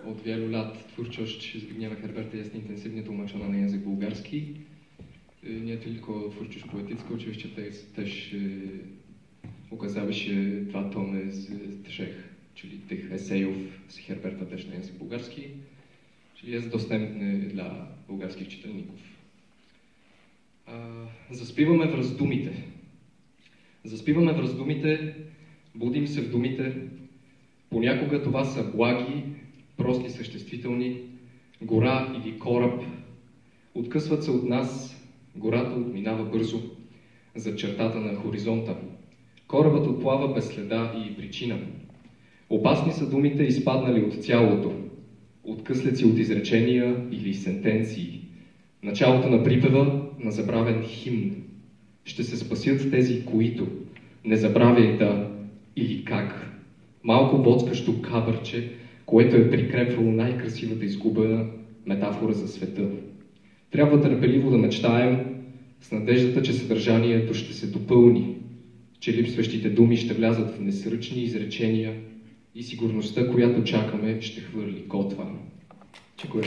Od wielu lat twórczość Zbigniewa Herberta jest intensywnie tłumaczona na język bułgarski. Nie tylko twórczość poetycka, oczywiście też ukazały się 2 tomy z 3, czyli tych esejów z Herberta też na język bułgarski, czyli jest dostępny dla bułgarskich czytelników. Заспиваме в раздумите. Заспиваме в раздумите, будим се в думите. Понякога това са благи, прости съществителни, гора или кораб. Откъсват се от нас, гората отминава бързо, за чертата на хоризонта. Корабът отплава без следа и причина. Опасни са думите, изпаднали от цялото, откъслеци от изречения или сентенции. Началото на припева на забравен химн. Ще се спасят тези, които не забравяй да или как. Малко боцкащо кабърче, което е прикрепвало най-красивата изгубена метафора за света. Трябва търпеливо да мечтаем с надеждата, че съдържанието ще се допълни, че липсващите думи ще влязат в несръчни изречения и сигурността, която чакаме, ще хвърли котва. Дякую.